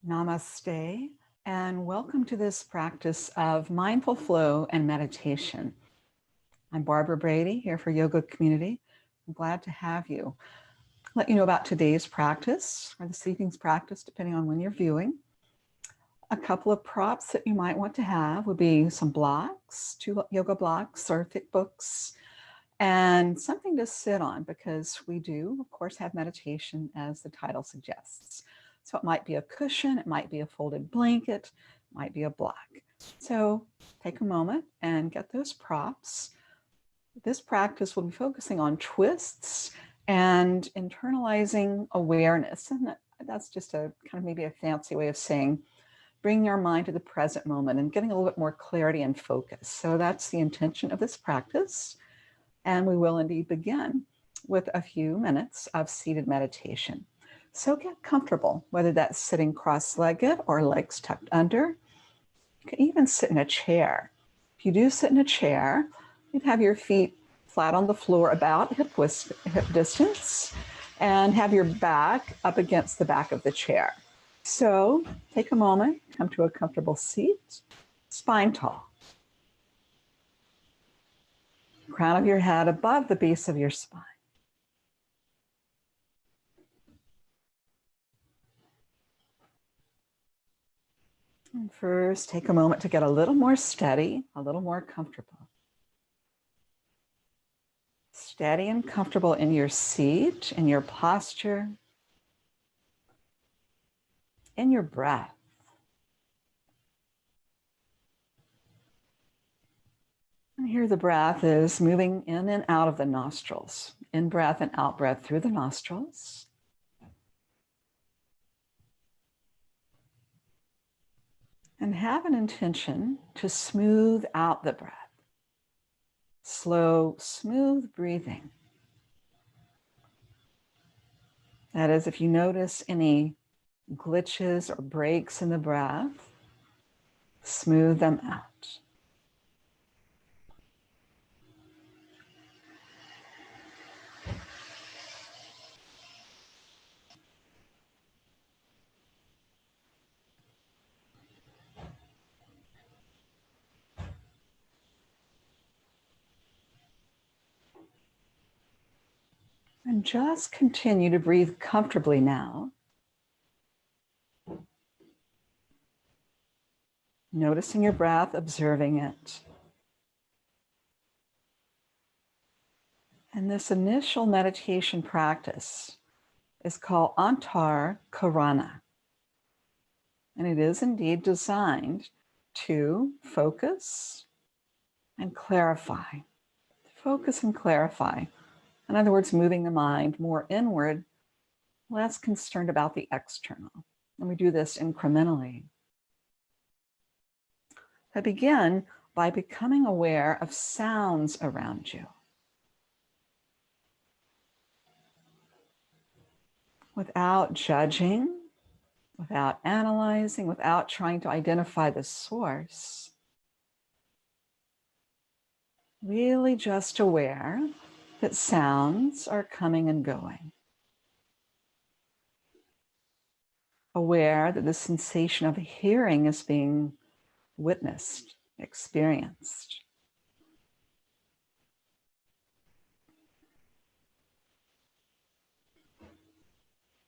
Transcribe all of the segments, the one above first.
Namaste, and welcome to this practice of mindful flow and meditation. I'm Barbara Brady here for Yoga Community. I'm glad to have you. I'll let you know about today's practice or this evening's practice, depending on when you're viewing. A couple of props that you might want to have would be some blocks, 2 yoga blocks or thick books, and something to sit on because we do, of course, have meditation as the title suggests. So it might be a cushion, it might be a folded blanket, it might be a block. So take a moment and get those props. This practice will be focusing on twists and internalizing awareness. And that's just a kind of maybe a fancy way of saying bringing our mind to the present moment and getting a little bit more clarity and focus. So that's the intention of this practice. And we will indeed begin with a few minutes of seated meditation. So get comfortable, whether that's sitting cross-legged or legs tucked under. You can even sit in a chair. If you do sit in a chair, you'd have your feet flat on the floor about hip distance and have your back up against the back of the chair. So take a moment, come to a comfortable seat, spine tall. Crown of your head above the base of your spine. And first, take a moment to get a little more steady, a little more comfortable. Steady and comfortable in your seat, in your posture, in your breath. And here the breath is moving in and out of the nostrils. In breath and out breath through the nostrils. And have an intention to smooth out the breath. Slow, smooth breathing. That is, if you notice any glitches or breaks in the breath, smooth them out. And just continue to breathe comfortably now. Noticing your breath, observing it. And this initial meditation practice is called Antarkarana. And it is indeed designed to focus and clarify. Focus and clarify. In other words, moving the mind more inward, less concerned about the external. And we do this incrementally. I begin by becoming aware of sounds around you. Without judging, without analyzing, without trying to identify the source. Really just aware that sounds are coming and going. Aware that the sensation of hearing is being witnessed, experienced.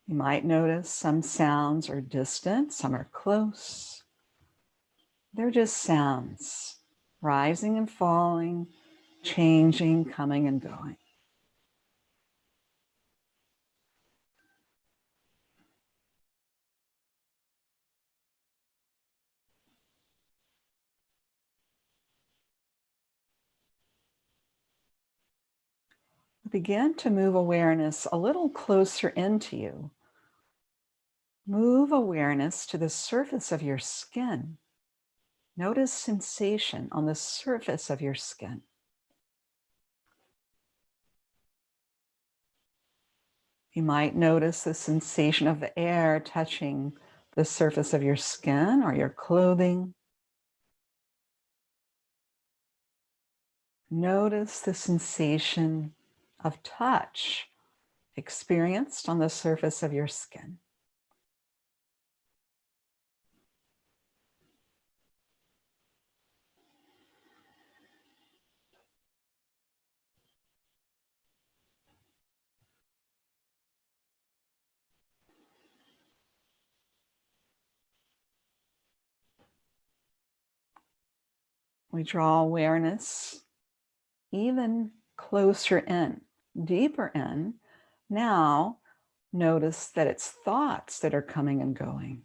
You might notice some sounds are distant, some are close. They're just sounds, rising and falling, changing, coming and going. Begin to move awareness a little closer into you. Move awareness to the surface of your skin. Notice sensation on the surface of your skin. You might notice the sensation of the air touching the surface of your skin or your clothing. Notice the sensation of touch experienced on the surface of your skin. We draw awareness even closer in, deeper in. Now, notice that it's thoughts that are coming and going.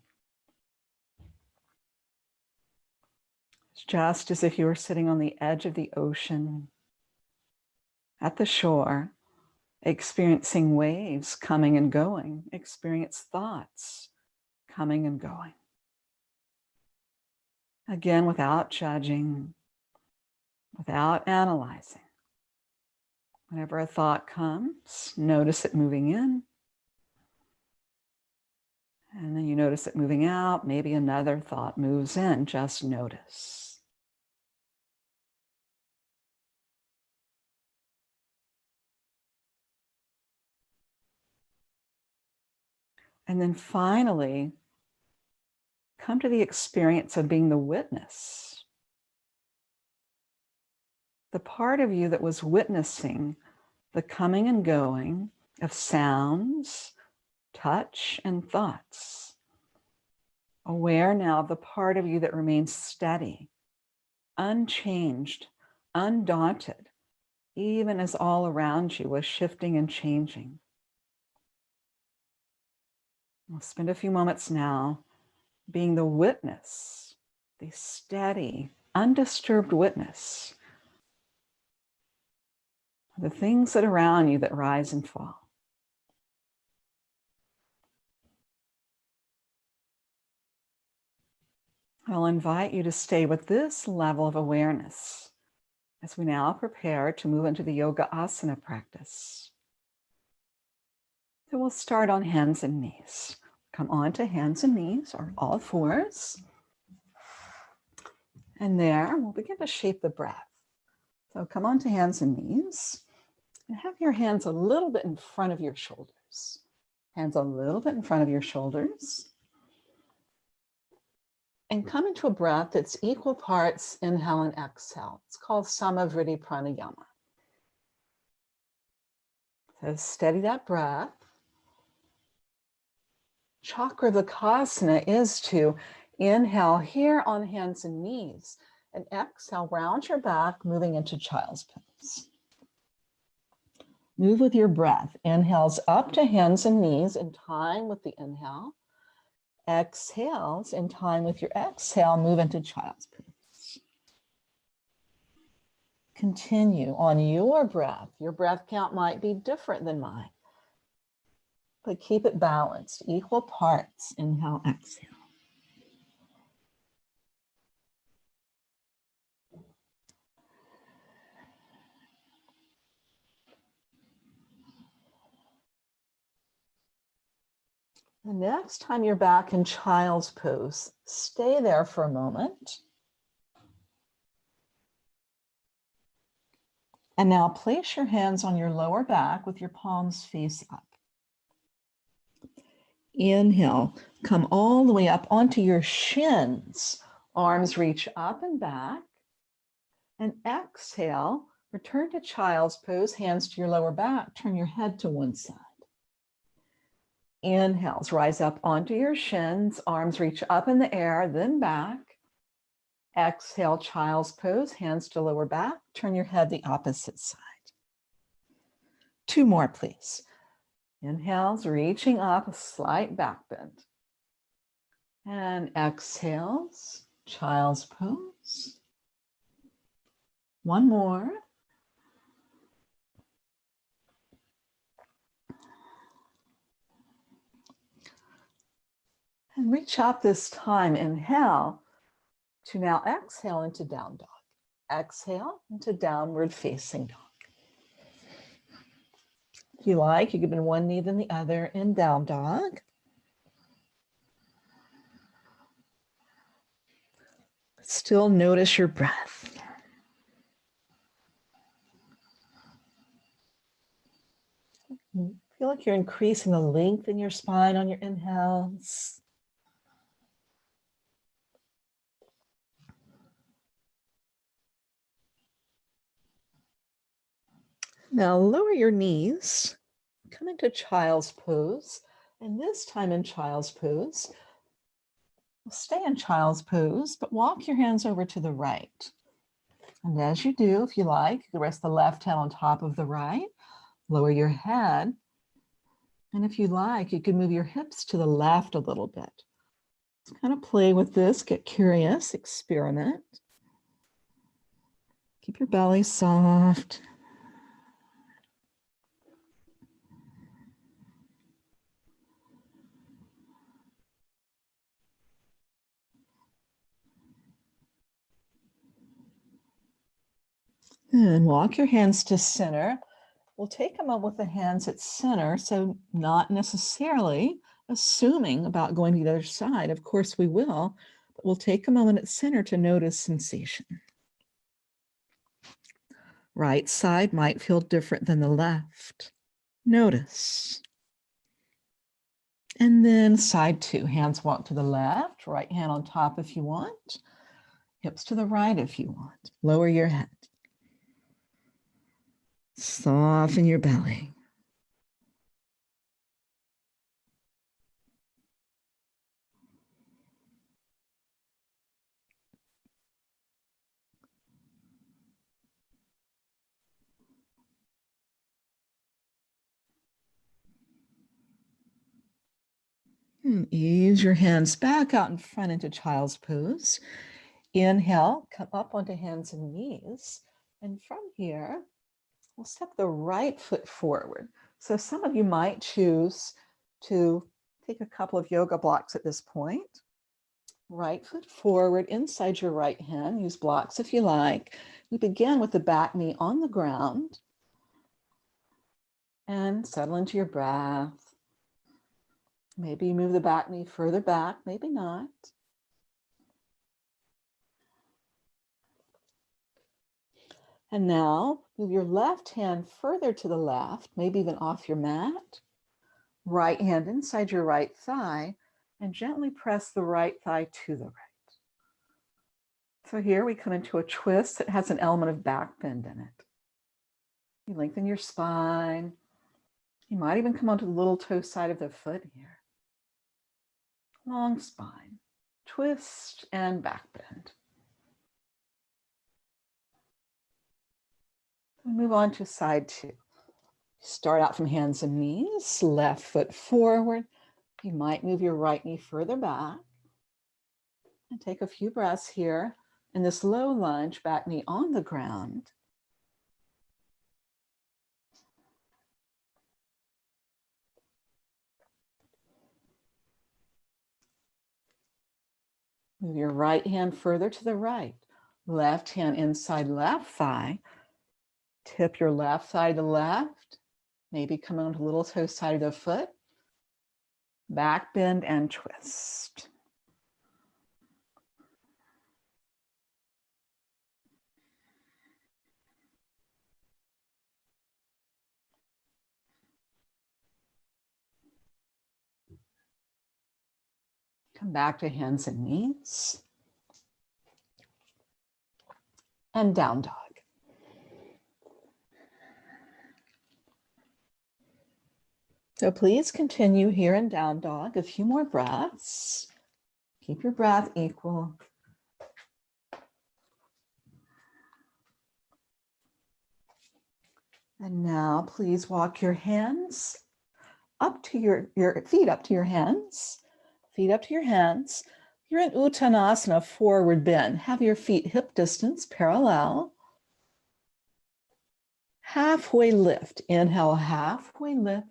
It's just as if you were sitting on the edge of the ocean, at the shore, experiencing waves coming and going, experience thoughts coming and going. Again, without judging, without analyzing. Whenever a thought comes, notice it moving in. And then you notice it moving out. Maybe another thought moves in. Just notice. And then finally, come to the experience of being the witness. The part of you that was witnessing the coming and going of sounds, touch, and thoughts. Aware now of the part of you that remains steady, unchanged, undaunted, even as all around you was shifting and changing. We'll spend a few moments now being the witness, the steady, undisturbed witness of the things that are around you that rise and fall. I'll invite you to stay with this level of awareness as we now prepare to move into the yoga asana practice. So we'll start on hands and knees. Come onto hands and knees, or all fours. And there, we'll begin to shape the breath. So come onto hands and knees and have your hands a little bit in front of your shoulders. Hands a little bit in front of your shoulders. And come into a breath that's equal parts inhale and exhale. It's called Savor Pranayama. So steady that breath. Chakra Vakasana is to inhale here on hands and knees and exhale, round your back, moving into child's pose. Move with your breath. Inhales up to hands and knees in time with the inhale. Exhales in time with your exhale, move into child's pose. Continue on your breath. Your breath count might be different than mine, but keep it balanced, equal parts, inhale, exhale. The next time you're back in child's pose, stay there for a moment. And now place your hands on your lower back with your palms face up. Inhale, come all the way up onto your shins. Arms reach up and back. And exhale, return to child's pose, hands to your lower back, turn your head to one side. Inhales, rise up onto your shins, arms reach up in the air, then back. Exhale, child's pose, hands to lower back, turn your head the opposite side. Two more, please. Inhales, reaching up, a slight back bend. And exhales, child's pose. One more. And reach up this time, inhale, to now exhale into down dog. Exhale into downward facing dog. If you like, you can bend one knee then the other in down dog. Still notice your breath. Feel like you're increasing the length in your spine on your inhales. Now lower your knees, come into child's pose, and this time in child's pose, stay in child's pose, but walk your hands over to the right. And as you do, if you like, you can rest the left hand on top of the right, lower your head. And if you like, you can move your hips to the left a little bit. Let's kind of play with this, get curious, experiment. Keep your belly soft. And walk your hands to center. We'll take them up with the hands at center, so not necessarily assuming about going to the other side. Of course we will, but we'll take a moment at center to notice sensation. Right side might feel different than the left. Notice. And then side two, hands walk to the left, right hand on top if you want, hips to the right if you want. Lower your head. Soften your belly. And ease your hands back out in front into child's pose. Inhale, come up onto hands and knees. And from here, we'll step the right foot forward. So some of you might choose to take a couple of yoga blocks at this point. Right foot forward inside your right hand. Use blocks if you like. We begin with the back knee on the ground. And settle into your breath. Maybe you move the back knee further back, maybe not. And now move your left hand further to the left, maybe even off your mat. Right hand inside your right thigh, and gently press the right thigh to the right. So here we come into a twist that has an element of back bend in it. You lengthen your spine. You might even come onto the little toe side of the foot here. Long spine, twist and back bend. We move on to side two. Start out from hands and knees, left foot forward. You might move your right knee further back. And take a few breaths here in this low lunge, back knee on the ground. Move your right hand further to the right. Left hand inside left thigh. Tip your left thigh to the left. Maybe come onto the little toe side of the foot. Back bend and twist. Come back to hands and knees. And down dog. So please continue here in down dog. A few more breaths. Keep your breath equal. And now please walk your hands up to your feet up to your hands. Feet up to your hands. You're in Uttanasana, forward bend. Have your feet hip distance parallel. Halfway lift. Inhale, halfway lift.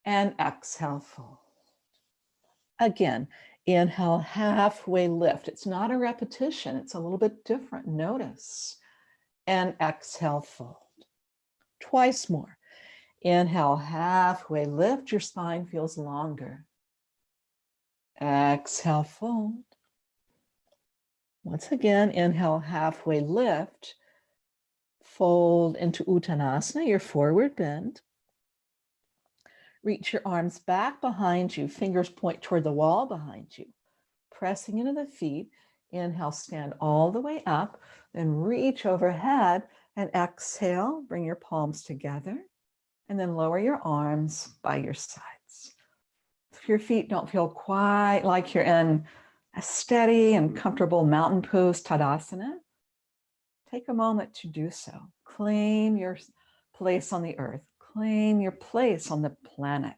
And exhale, fold. Again, inhale, halfway lift. It's not a repetition. It's a little bit different. Notice. And exhale, fold. Twice more. Inhale, halfway lift. Your spine feels longer. Exhale, fold. Once again, inhale, halfway lift. Fold into Uttanasana, your forward bend. Reach your arms back behind you. Fingers point toward the wall behind you. Pressing into the feet. Inhale, stand all the way up. Then reach overhead and exhale. Bring your palms together. And then lower your arms by your sides. If your feet don't feel quite like you're in a steady and comfortable mountain pose, Tadasana, Take a moment to do so. Claim your place on the earth. Claim your place on the planet.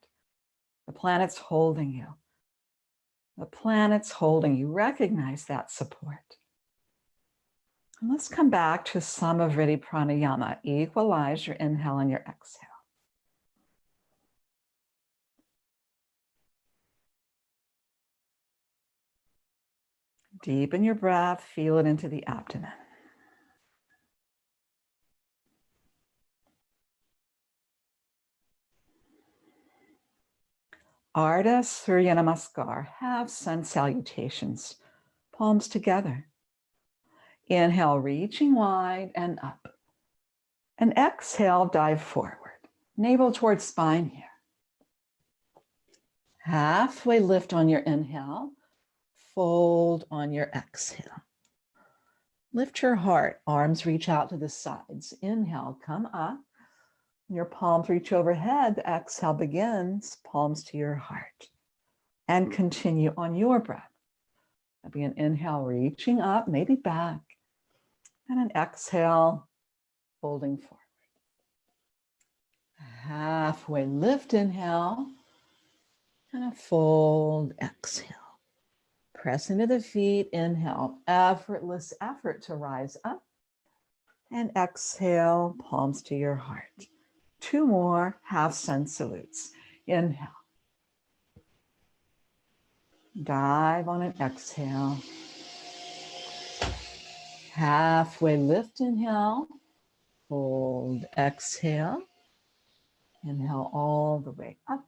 The planet's holding you. The planet's holding you. Recognize that support. And let's come back to Samavritti Pranayama. Equalize your inhale and your exhale. Deepen your breath, feel it into the abdomen. Ardha Surya Namaskar, half sun salutations, palms together. Inhale, reaching wide and up. And exhale, dive forward, navel towards spine here. Halfway lift on your inhale, fold on your exhale. Lift your heart, arms reach out to the sides. Inhale, come up. Your palms reach overhead. The exhale begins, palms to your heart. And continue on your breath. That'll be an inhale, reaching up, maybe back. And an exhale, folding forward. Halfway lift, inhale. And a fold, exhale. Press into the feet, inhale, effortless effort to rise up. And exhale, palms to your heart. 2 more half sun salutes. Inhale. Dive on an exhale. Halfway lift, inhale. Fold, exhale. Inhale all the way up.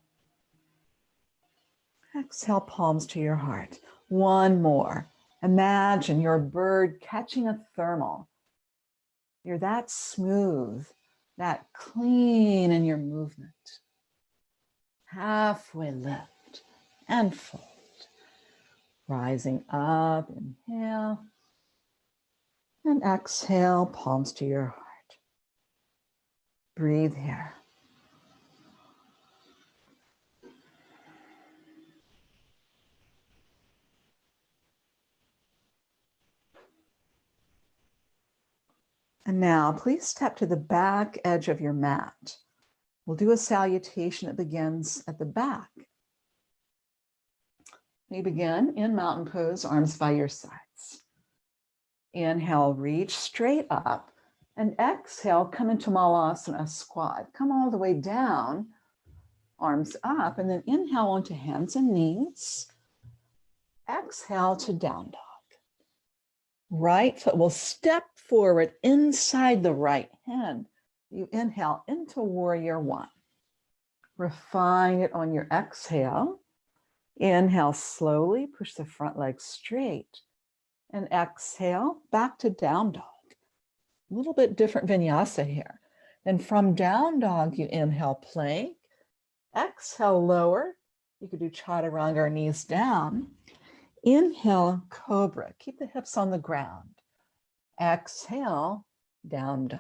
Exhale, palms to your heart. 1 more. Imagine you're a bird catching a thermal. You're that smooth, that clean in your movement. Halfway lift and fold. Rising up, inhale. And exhale, palms to your heart. Breathe here. And now please step to the back edge of your mat. We'll do a salutation that begins at the back. We begin in mountain pose, arms by your sides. Inhale, reach straight up. And exhale, come into Malasana, squat. Come all the way down, arms up. And then inhale onto hands and knees. Exhale to down dog. Right foot will step forward inside the right hand. You inhale into warrior 1. Refine it on your exhale. Inhale slowly, push the front leg straight. And exhale, back to down dog. A little bit different vinyasa here. Then from down dog, you inhale plank. Exhale, lower. You could do chaturanga or knees down. Inhale, cobra. Keep the hips on the ground. Exhale, down dog.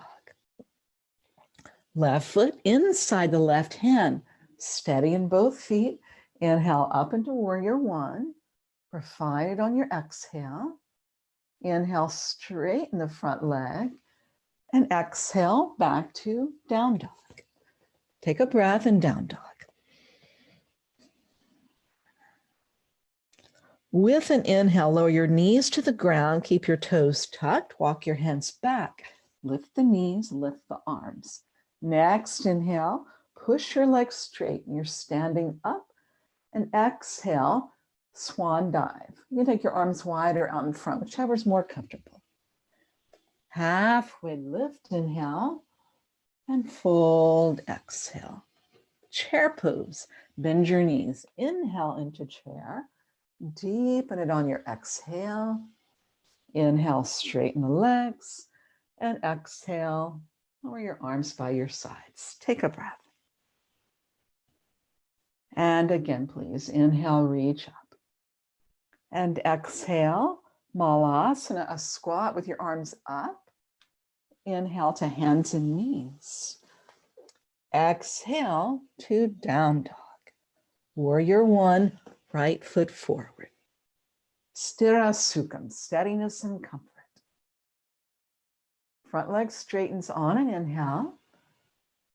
Left foot inside the left hand. Steady in both feet. Inhale up into warrior 1. Refine it on your exhale. Inhale, straighten the front leg. And exhale, back to down dog. Take a breath and down dog. With an inhale, lower your knees to the ground. Keep your toes tucked. Walk your hands back. Lift the knees, lift the arms. Next inhale, push your legs straight. You're standing up. And exhale, swan dive. You can take your arms wider out in front, whichever's more comfortable. Halfway lift, inhale. And fold, exhale. Chair pose. Bend your knees. Inhale into chair. Deepen it on your exhale. Inhale, straighten the legs. And exhale, lower your arms by your sides. Take a breath. And again, please, inhale, reach up. And exhale, Malasana, a squat with your arms up. Inhale to hands and knees. Exhale to down dog. Warrior 1, right foot forward. Sthira Sukham, steadiness and comfort. Front leg straightens on an inhale.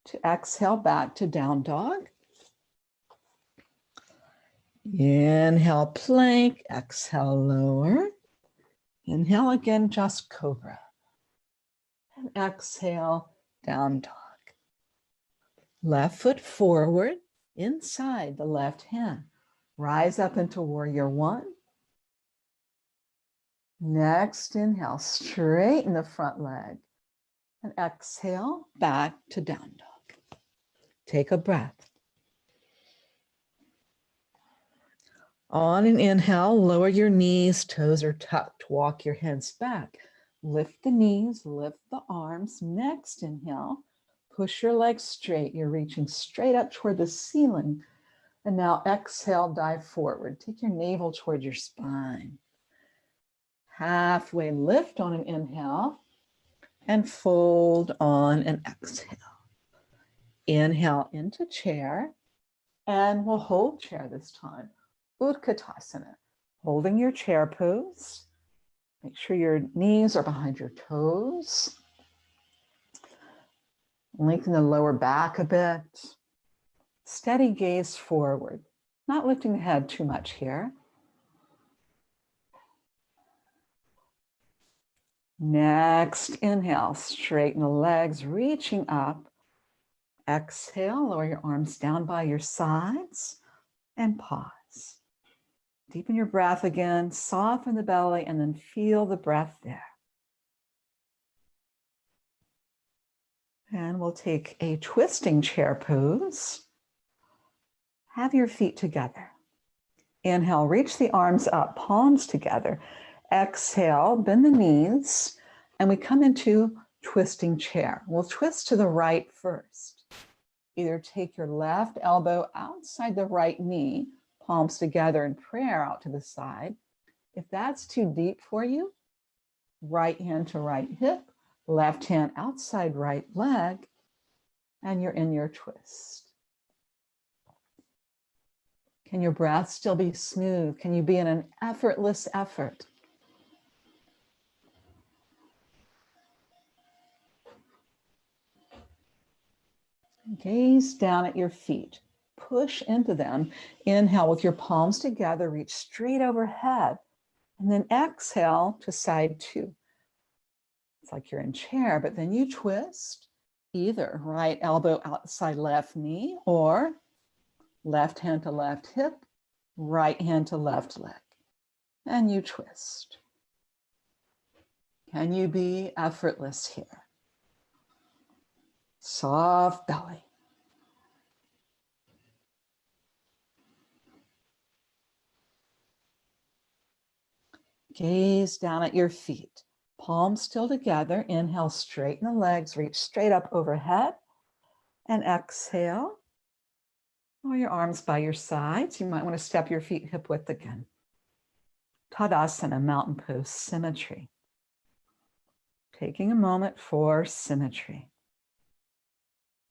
To exhale, back to down dog. Inhale, plank. Exhale, lower. Inhale again, just cobra. And exhale, down dog. Left foot forward, inside the left hand. Rise up into warrior one. Next inhale, straighten the front leg. And exhale, back to down dog. Take a breath. On an inhale, lower your knees, toes are tucked. Walk your hands back. Lift the knees, lift the arms. Next inhale, push your legs straight. You're reaching straight up toward the ceiling. And now exhale, dive forward. Take your navel toward your spine. Halfway lift on an inhale and fold on an exhale. Inhale into chair, and we'll hold chair this time. Uttanasana, holding your chair pose. Make sure your knees are behind your toes. Lengthen the lower back a bit. Steady gaze forward, not lifting the head too much here. Next inhale, straighten the legs, reaching up. Exhale, lower your arms down by your sides and pause. Deepen your breath again, soften the belly, and then feel the breath there. And we'll take a twisting chair pose. Have your feet together. Inhale, reach the arms up, palms together. Exhale, bend the knees, and we come into twisting chair. We'll twist to the right first. Either take your left elbow outside the right knee, palms together in prayer out to the side. If that's too deep for you, right hand to right hip, left hand outside right leg, and you're in your twist. Can your breath still be smooth? Can you be in an effortless effort? Gaze down at your feet. Push into them. Inhale with your palms together, reach straight overhead. And then exhale to side two. It's like you're in chair, but then you twist either right elbow outside left knee or left hand to left hip, right hand to left leg. And you twist. Can you be effortless here? Soft belly. Gaze down at your feet. Palms still together. Inhale, straighten the legs, reach straight up overhead. And exhale. Lower your arms by your sides. You might want to step your feet hip width again. Tadasana, mountain pose, symmetry. Taking a moment for symmetry.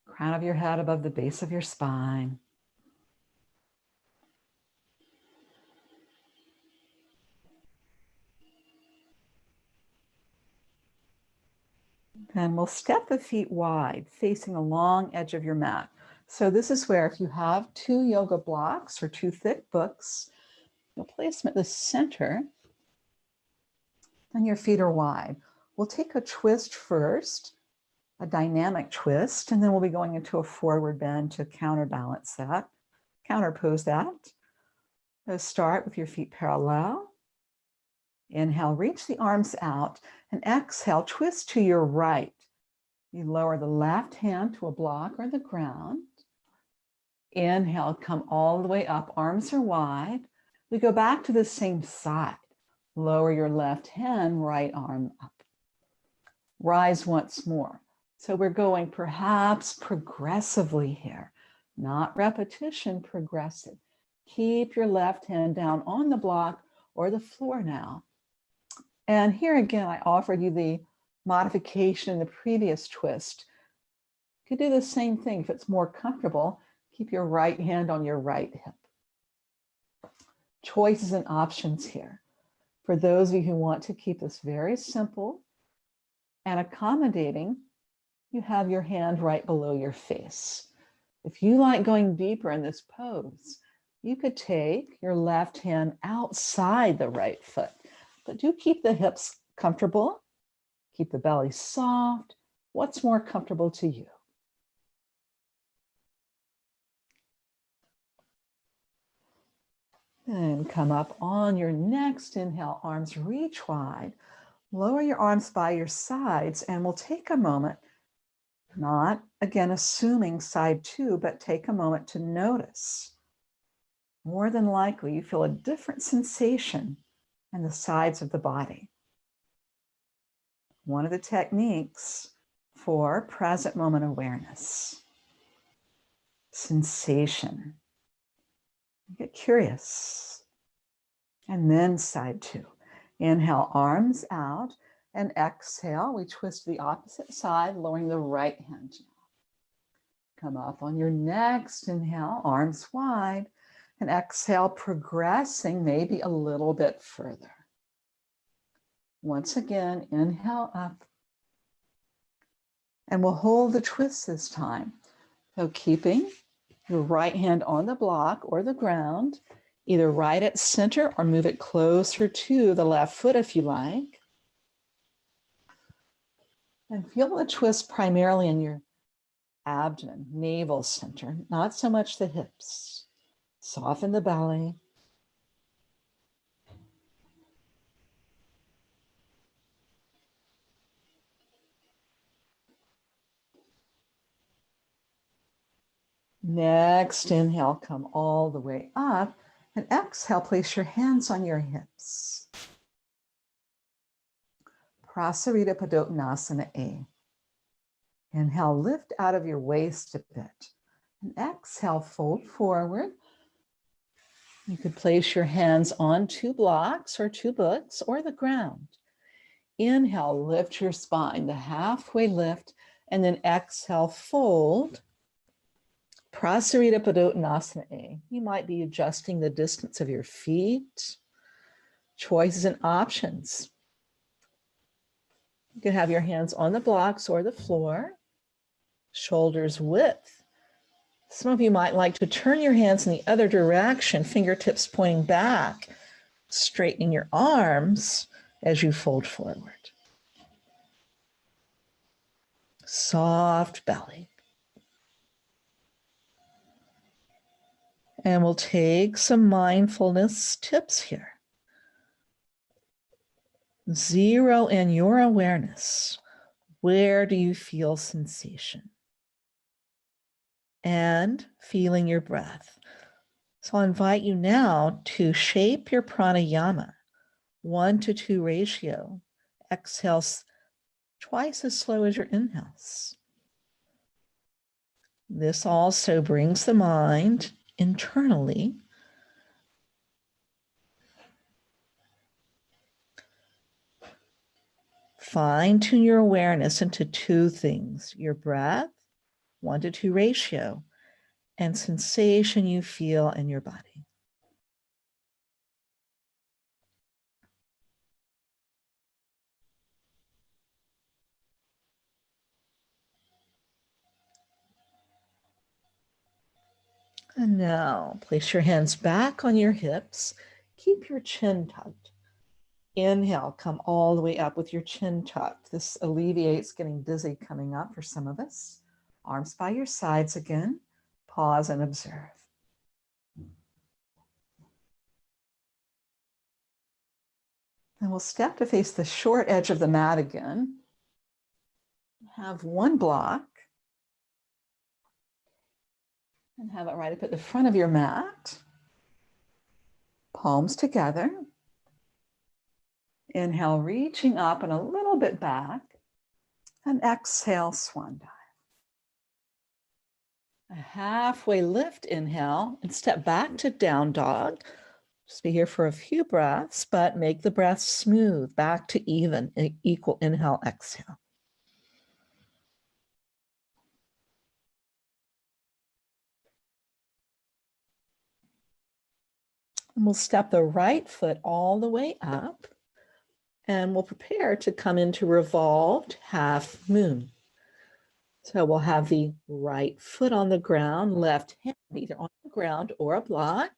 Crown of your head above the base of your spine. And we'll step the feet wide, facing a long edge of your mat. So this is where if you have two yoga blocks or two thick books, you'll place them at the center and your feet are wide. We'll take a twist first, a dynamic twist, and then we'll be going into a forward bend to counterbalance that, counterpose that. So start with your feet parallel. Inhale, reach the arms out, and exhale, twist to your right. You lower the left hand to a block or the ground. Inhale, come all the way up, arms are wide. We go back to the same side. Lower your left hand, right arm up. Rise once more. So we're going perhaps progressively here, not repetition, progressive. Keep your left hand down on the block or the floor now. And here again, I offered you the modification in the previous twist. You could do the same thing if it's more comfortable. Keep your right hand on your right hip. Choices and options here. For those of you who want to keep this very simple, and accommodating, you have your hand right below your face. If you like going deeper in this pose, you could take your left hand outside the right foot, but do keep the hips comfortable, keep the belly soft. What's more comfortable to you? And come up on your next inhale, arms reach wide. Lower your arms by your sides, and we'll take a moment, not again assuming side two, but take a moment to notice. More than likely, you feel a different sensation in the sides of the body. One of the techniques for present moment awareness. Sensation. Get curious. And then side two. Inhale, arms out, and exhale. We twist to the opposite side, lowering the right hand down. Come up on your next inhale, arms wide, and exhale, progressing maybe a little bit further. Once again, inhale up, and we'll hold the twist this time. So keeping your right hand on the block or the ground, either right at center or move it closer to the left foot if you like. And feel the twist primarily in your abdomen, navel center, not so much the hips. Soften the belly. Next inhale, come all the way up. And exhale, place your hands on your hips. Prasarita Padottanasana A. Inhale, lift out of your waist a bit. And exhale, fold forward. You could place your hands on two blocks or two books or the ground. Inhale, lift your spine, the halfway lift, and then exhale, fold. Prasarita Padottanasana A. You might be adjusting the distance of your feet. Choices and options. You can have your hands on the blocks or the floor. Shoulders width. Some of you might like to turn your hands in the other direction, fingertips pointing back, straightening your arms as you fold forward. Soft belly. And we'll take some mindfulness tips here. Zero in your awareness. Where do you feel sensation? And feeling your breath. So I'll invite you now to shape your pranayama, 1-to-2 ratio. Exhales twice as slow as your inhales. This also brings the mind internally. Fine-tune your awareness into two things, your breath, 1-to-2 ratio, and sensation you feel in your body. And now place your hands back on your hips. Keep your chin tucked. Inhale, come all the way up with your chin tucked. This alleviates getting dizzy coming up for some of us. Arms by your sides again. Pause and observe. And we'll step to face the short edge of the mat again. Have one block. And have it right up at the front of your mat. Palms together. Inhale, reaching up and a little bit back. And exhale, swan dive. A halfway lift, inhale, and step back to down dog. Just be here for a few breaths, but make the breath smooth, back to even, equal inhale, exhale. And we'll step the right foot all the way up And we'll prepare to come into revolved half moon. So we'll have the right foot on the ground, left hand either on the ground or a block.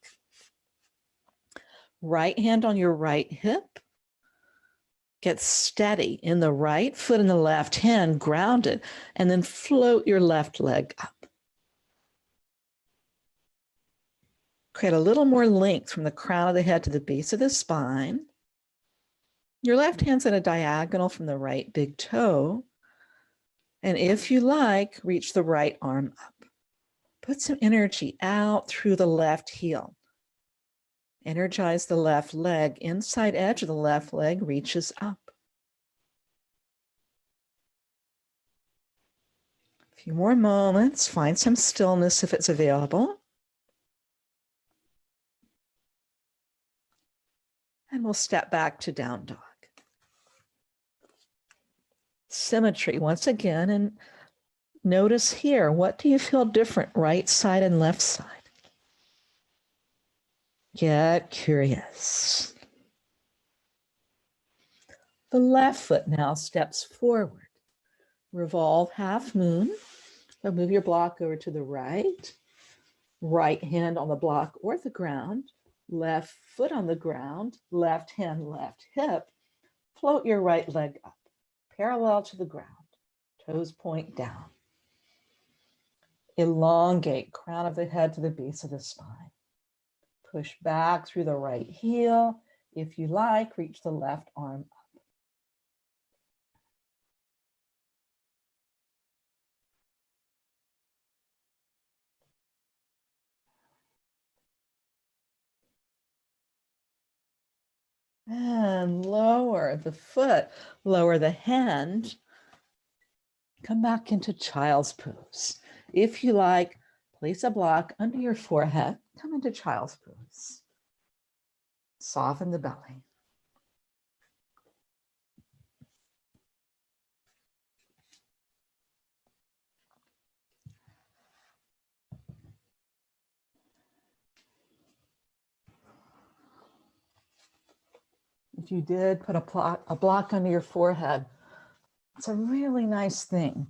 Right hand on your right hip. Get steady in the right foot and the left hand, grounded, and then float your left leg up. Create a little more length from the crown of the head to the base of the spine. Your left hand's at a diagonal from the right big toe. And if you like, reach the right arm up. Put some energy out through the left heel. Energize the left leg. Inside edge of the left leg reaches up. A few more moments. Find some stillness if it's available. And we'll step back to down dog. Symmetry once again. And notice here, what do you feel different, right side and left side? Get curious. The left foot now steps forward. Revolve half moon. So move your block over to the right. Right hand on the block or the ground. Left foot on the ground. Left hand, left hip. Float your right leg up, parallel to the ground. Toes point down. Elongate crown of the head to the base of the spine. Push back through the right heel. If you like, reach the left arm up. And lower the foot, lower the hand. Come back into child's pose. If you like, place a block under your forehead. Come into child's pose. Soften the belly. If you did put a block under your forehead, it's a really nice thing.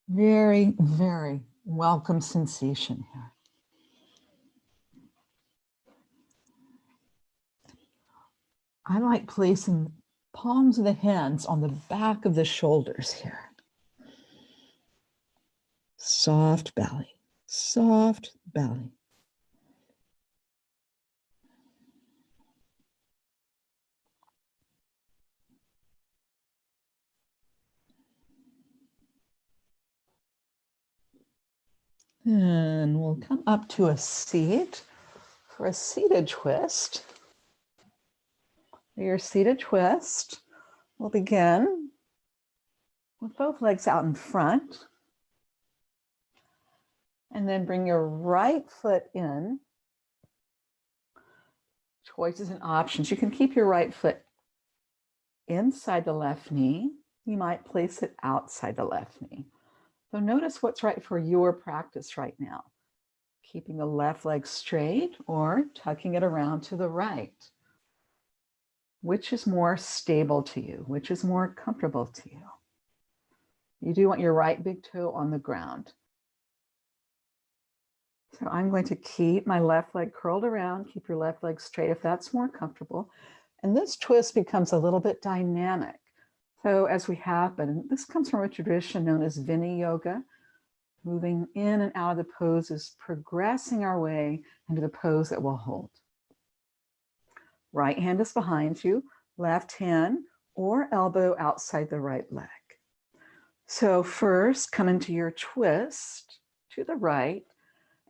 Very, very welcome sensation here. I like placing palms of the hands on the back of the shoulders here. Soft belly, soft belly. And we'll come up to a seat for a seated twist. For your seated twist, we'll begin with both legs out in front. And then bring your right foot in. Choices and options. You can keep your right foot inside the left knee. You might place it outside the left knee. So notice what's right for your practice right now. Keeping the left leg straight or tucking it around to the right. Which is more stable to you? Which is more comfortable to you? You do want your right big toe on the ground. So I'm going to keep my left leg curled around. Keep your left leg straight if that's more comfortable. And this twist becomes a little bit dynamic. So as we have been, this comes from a tradition known as Vini Yoga, moving in and out of the poses, progressing our way into the pose that we'll hold. Right hand is behind you, left hand or elbow outside the right leg. So first, come into your twist to the right.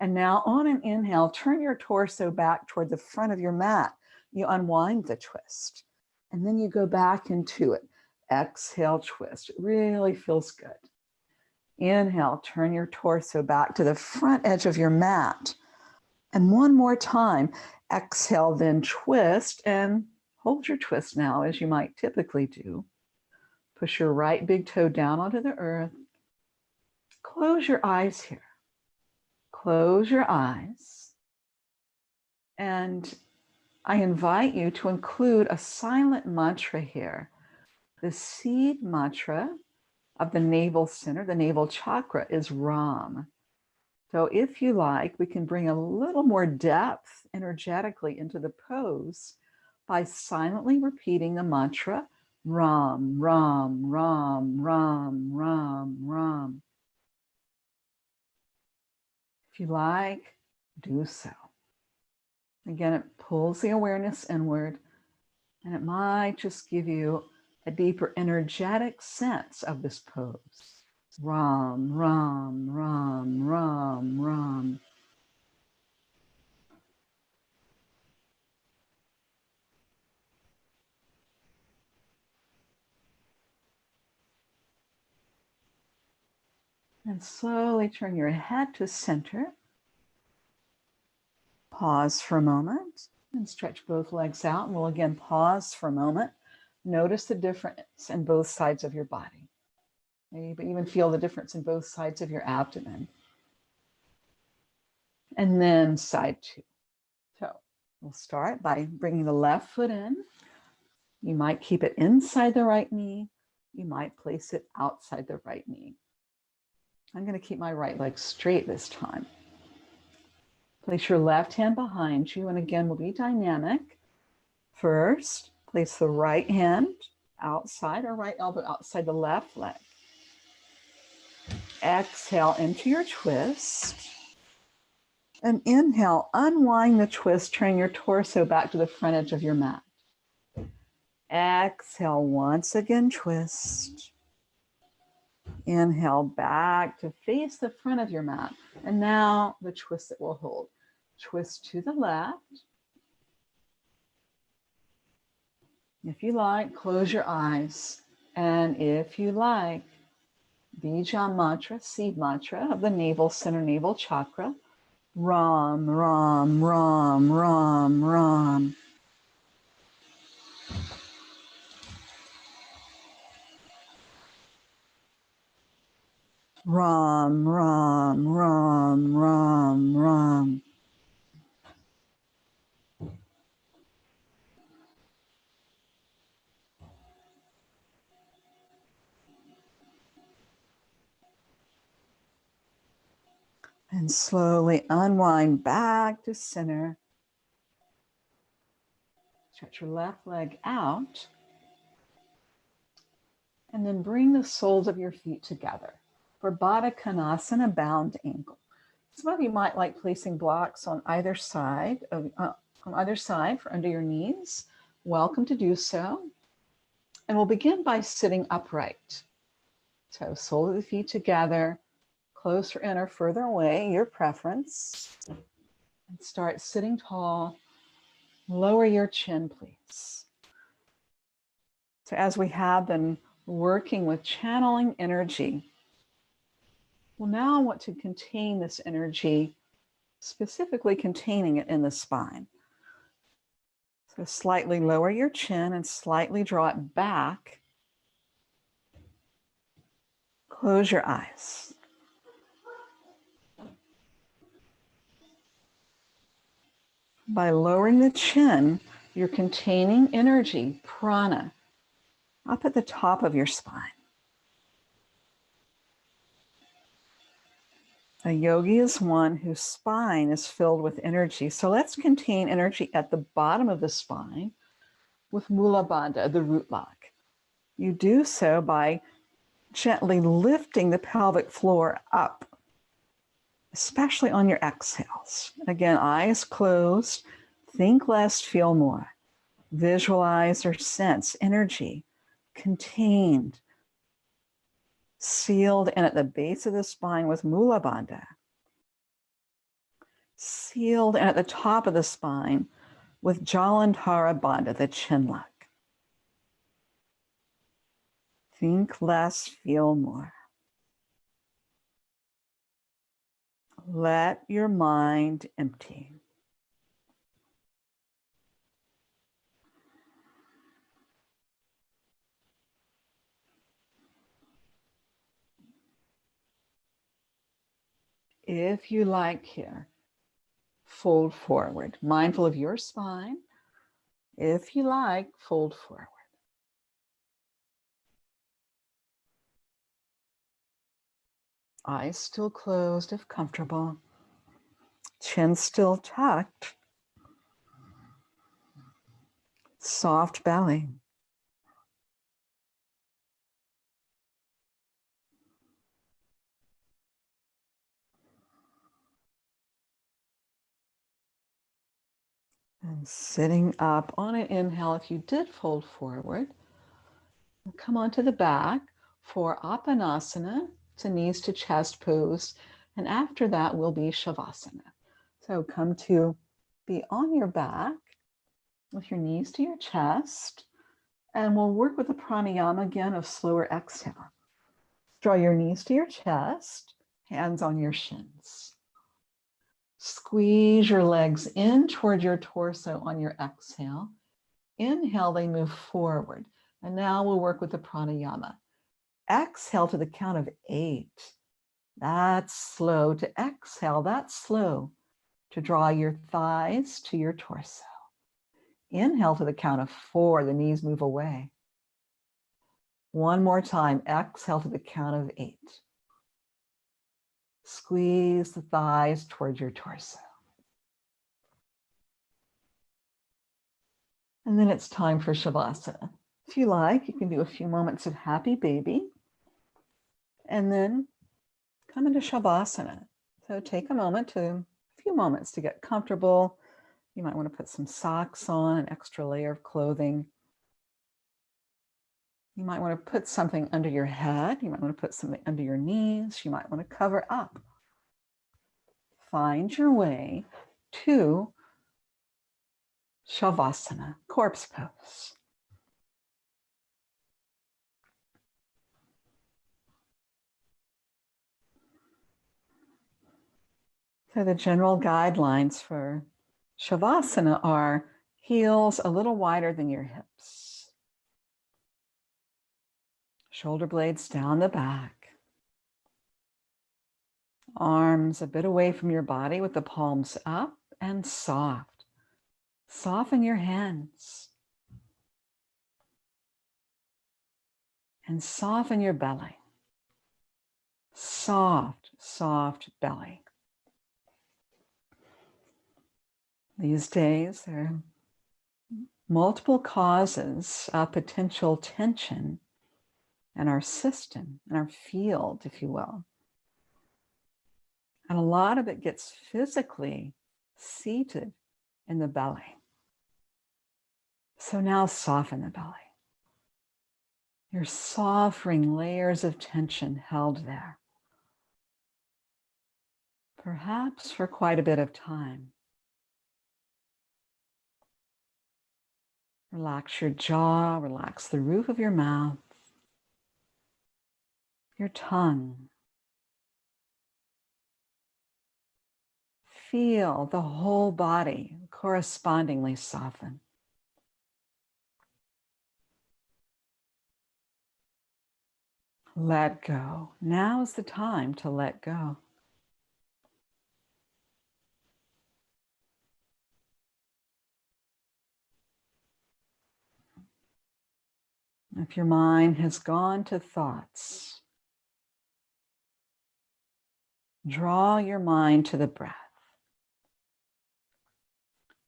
And now on an inhale, turn your torso back toward the front of your mat. You unwind the twist. And then you go back into it. Exhale, twist. It really feels good. Inhale, turn your torso back to the front edge of your mat. And one more time, exhale, then twist and hold your twist now as you might typically do. Push your right big toe down onto the earth. Close your eyes here. Close your eyes. And I invite you to include a silent mantra here The seed mantra of the navel center, the navel chakra, is Ram. So if you like, we can bring a little more depth energetically into the pose by silently repeating the mantra Ram, Ram, Ram, Ram, Ram, Ram. If you like, do so. Again, it pulls the awareness inward, and it might just give you a deeper energetic sense of this pose. Ram, Ram, Ram, Ram, Ram. And slowly turn your head to center. Pause for a moment and stretch both legs out. And we'll again pause for a moment. Notice the difference in both sides of your body. Maybe even feel the difference in both sides of your abdomen. And then side two. So we'll start by bringing the left foot in. You might keep it inside the right knee. You might place it outside the right knee. I'm going to keep my right leg straight this time. Place your left hand behind you, and again, we'll be dynamic. First, place the right hand outside or right elbow outside the left leg. Exhale into your twist. And inhale, unwind the twist, turn your torso back to the front edge of your mat. Exhale, once again, twist. Inhale back to face the front of your mat. And now the twist that will hold. Twist to the left. If you like, close your eyes. And if you like, Bija mantra, seed mantra of the navel center, navel chakra. Ram, Ram, Ram, Ram, Ram. Ram, Ram, Ram, Ram, Ram. And slowly unwind back to center. Stretch your left leg out. And then bring the soles of your feet together for Badakanasana, bound ankle. Some of you might like placing blocks on either side for under your knees. Welcome to do so. And we'll begin by sitting upright. So soles of the feet together, closer in or further away, your preference. And start sitting tall. Lower your chin, please. So as we have been working with channeling energy, we'll now want to contain this energy, specifically containing it in the spine. So slightly lower your chin and slightly draw it back. Close your eyes. By lowering the chin, you're containing energy, prana, up at the top of your spine. A yogi is one whose spine is filled with energy. So let's contain energy at the bottom of the spine with Mula Bandha, the root lock. You do so by gently lifting the pelvic floor up, especially on your exhales. Again, eyes closed, think less, feel more. Visualize or sense energy contained, sealed in at the base of the spine with Mula Bandha. Sealed in at the top of the spine with Jalandhara Bandha, the chin lock. Think less, feel more. Let your mind empty. If you like here, fold forward, mindful of your spine. If you like, fold forward. Eyes still closed if comfortable. Chin still tucked. Soft belly. And sitting up on an inhale, if you did fold forward, come onto the back for Apanasana. It's a knees to chest pose. And after that will be Shavasana. So come to be on your back with your knees to your chest. And we'll work with the pranayama again of slower exhale. Draw your knees to your chest, hands on your shins. Squeeze your legs in toward your torso on your exhale. Inhale, they move forward. And now we'll work with the pranayama. Exhale to the count of 8. That's slow to exhale. That's slow to draw your thighs to your torso. Inhale to the count of 4. The knees move away. One more time. Exhale to the count of 8. Squeeze the thighs towards your torso. And then it's time for Shavasana. If you like, you can do a few moments of happy baby and then come into Shavasana. So take a few moments to get comfortable. You might want to put some socks on, an extra layer of clothing. You might want to put something under your head. You might want to put something under your knees. You might want to cover up. Find your way to Shavasana, corpse pose. So the general guidelines for Shavasana are heels a little wider than your hips. Shoulder blades down the back. Arms a bit away from your body with the palms up and soft. Soften your hands. And soften your belly. Soft, soft belly. These days, there are multiple causes of potential tension in our system, in our field, if you will. And a lot of it gets physically seated in the belly. So now soften the belly. You're softening layers of tension held there. Perhaps for quite a bit of time. Relax your jaw, relax the roof of your mouth, your tongue. Feel the whole body correspondingly soften. Let go. Now is the time to let go. If your mind has gone to thoughts, draw your mind to the breath.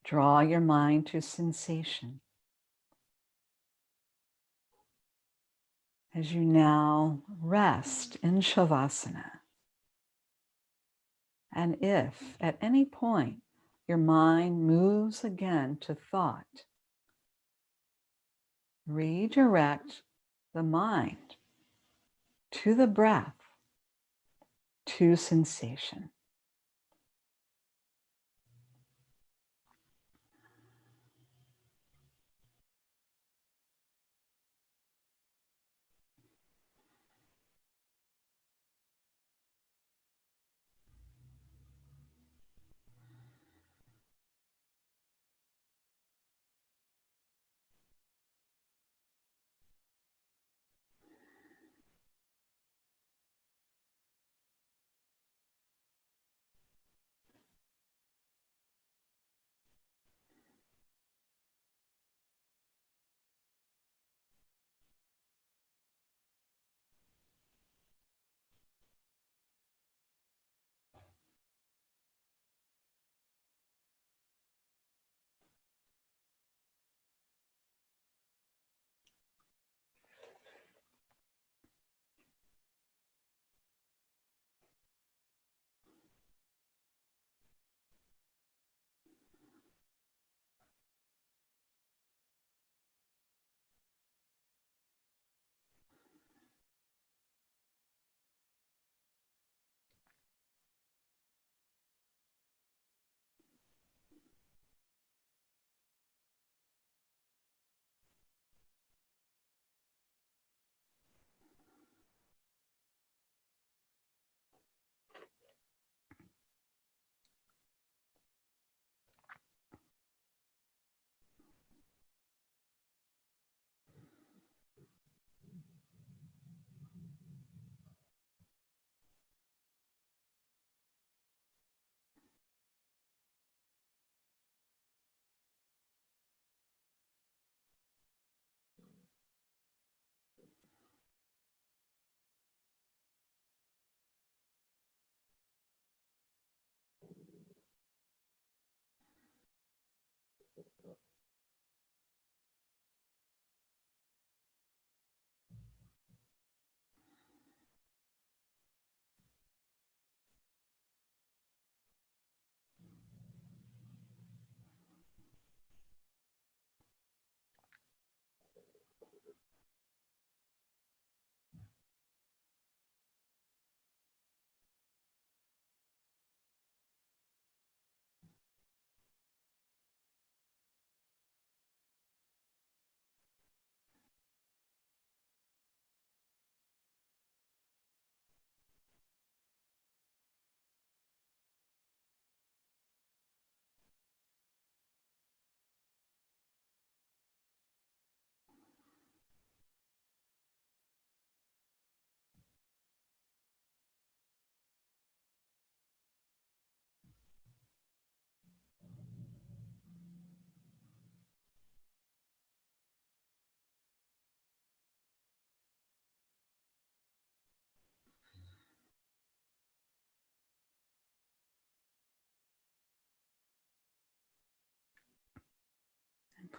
Draw your mind to sensation. As you now rest in Shavasana. And if at any point your mind moves again to thought, redirect the mind to the breath, to sensation.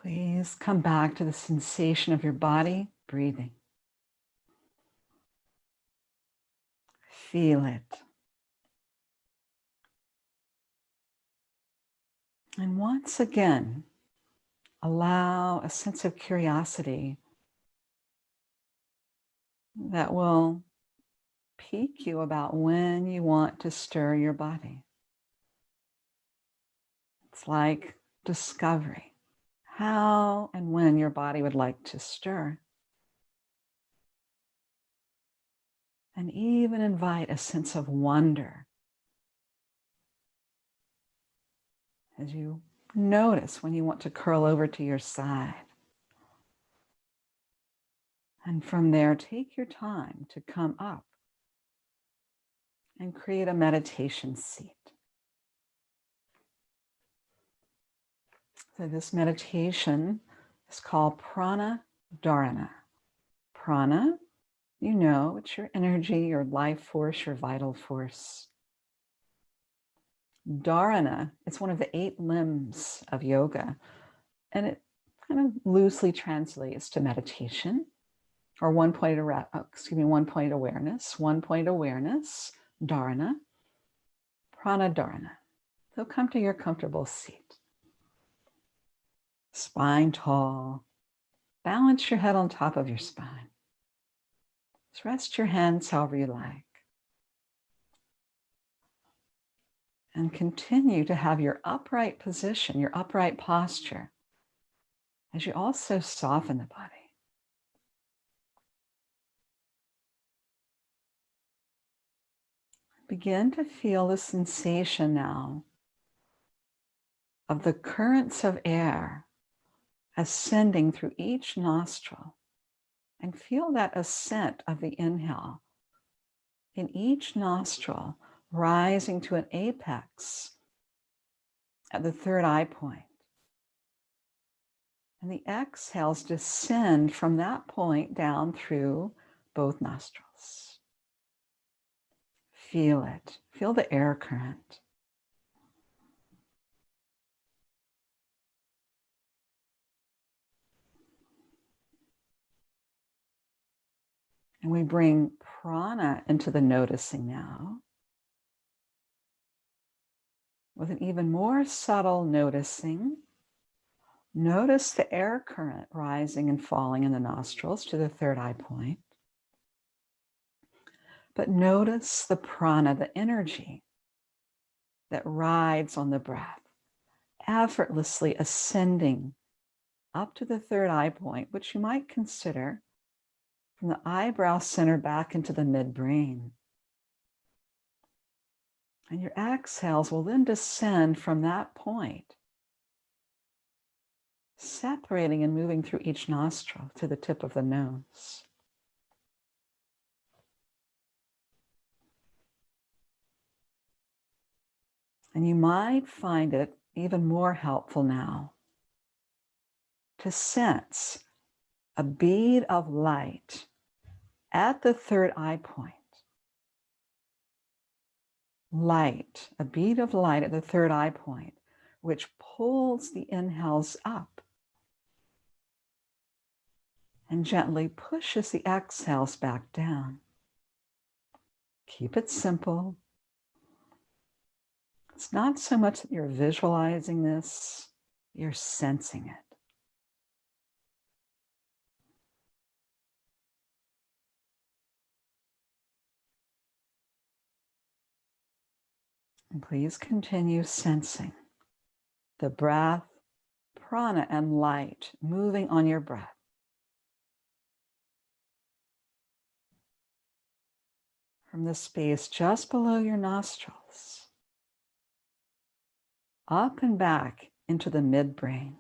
Please come back to the sensation of your body breathing. Feel it. And once again, allow a sense of curiosity that will pique you about when you want to stir your body. It's like discovery, how and when your body would like to stir. And even invite a sense of wonder as you notice when you want to curl over to your side. And from there, take your time to come up and create a meditation seat. So this meditation is called Pranayama. Prana, you know, it's your energy, your life force, your vital force. Dharana, it's one of the 8 limbs of yoga, and it kind of loosely translates to meditation, or one point awareness, dharana, pranadharana. So come to your comfortable seat. Spine tall. Balance your head on top of your spine. Just rest your hands however you like. And continue to have your upright position, your upright posture, as you also soften the body. Begin to feel the sensation now of the currents of air ascending through each nostril, and feel that ascent of the inhale in each nostril rising to an apex at the 3rd eye point. And the exhales descend from that point down through both nostrils. Feel it. Feel the air current. And we bring prana into the noticing now, with an even more subtle noticing. Notice the air current rising and falling in the nostrils to the 3rd eye point. But notice the prana, the energy that rides on the breath, effortlessly ascending up to the 3rd eye point, which you might consider from the eyebrow center back into the midbrain. And your exhales will then descend from that point, separating and moving through each nostril to the tip of the nose. And you might find it even more helpful now to sense a bead of light at the 3rd eye point. Light, a bead of light at the 3rd eye point, which pulls the inhales up and gently pushes the exhales back down. Keep it simple. It's not so much that you're visualizing this, you're sensing it. And please continue sensing the breath, prana, and light moving on your breath. From the space just below your nostrils, up and back into the midbrain.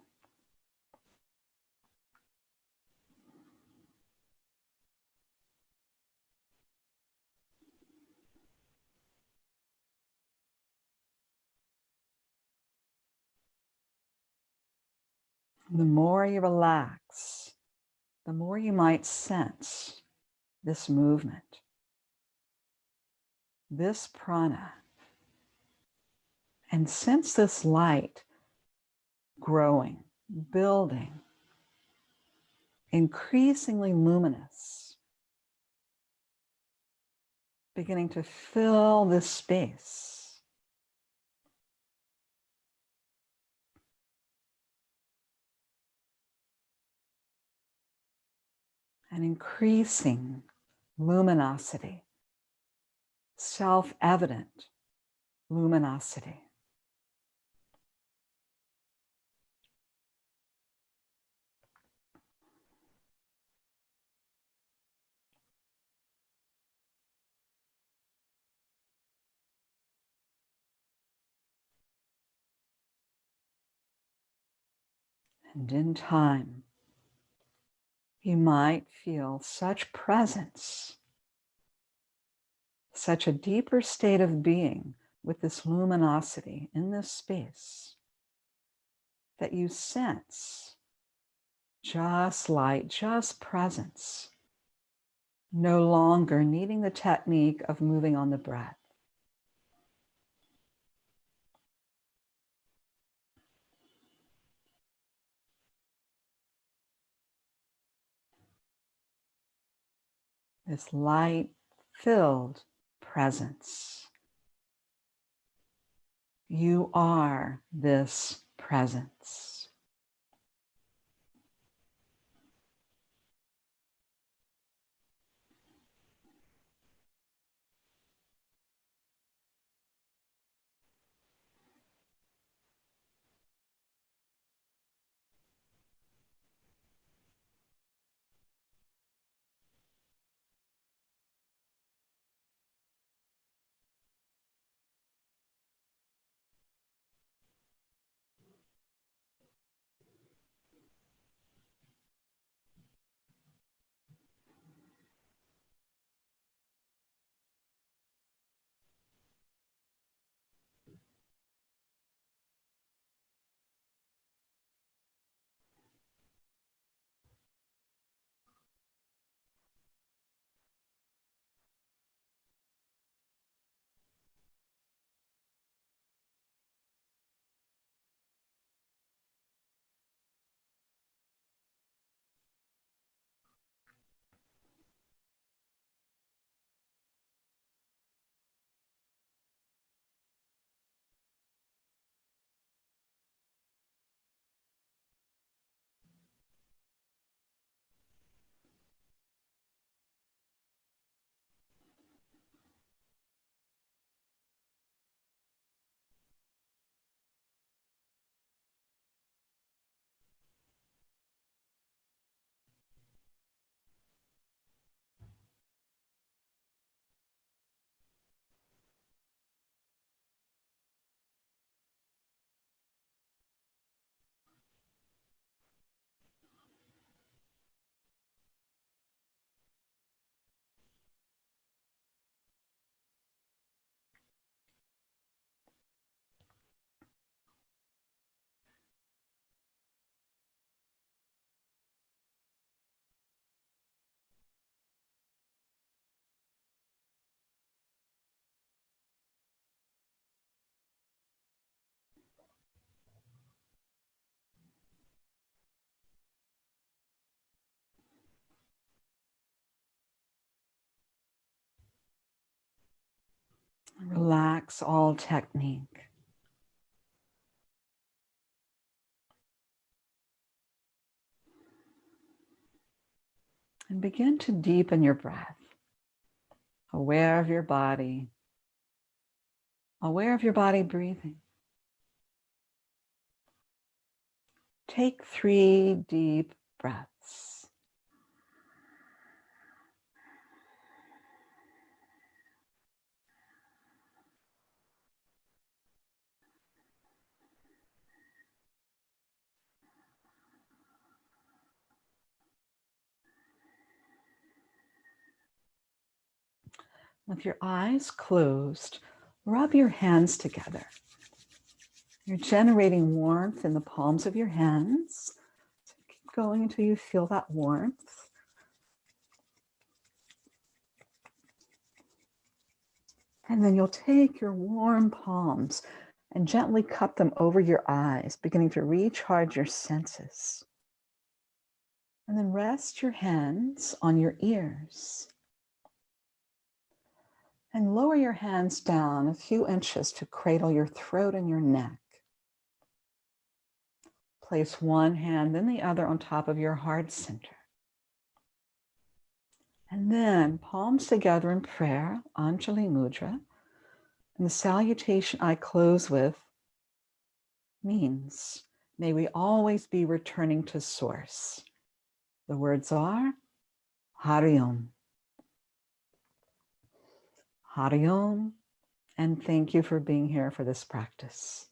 The more you relax, the more you might sense this movement, this prana, and sense this light growing building, increasingly luminous, beginning to fill this space. An increasing luminosity, self-evident luminosity. And in time, you might feel such presence, such a deeper state of being with this luminosity in this space that you sense just light, just presence, no longer needing the technique of moving on the breath. This light-filled presence. You are this presence. Relax all technique. And begin to deepen your breath. Aware of your body. Aware of your body breathing. Take 3 deep breaths. With your eyes closed, rub your hands together. You're generating warmth in the palms of your hands. So keep going until you feel that warmth. And then you'll take your warm palms and gently cup them over your eyes, beginning to recharge your senses. And then rest your hands on your ears. And lower your hands down a few inches to cradle your throat and your neck. Place one hand then the other on top of your heart center. And then palms together in prayer, Anjali Mudra. And the salutation I close with means, may we always be returning to source. The words are Hari Om. Hari Om, and thank you for being here for this practice.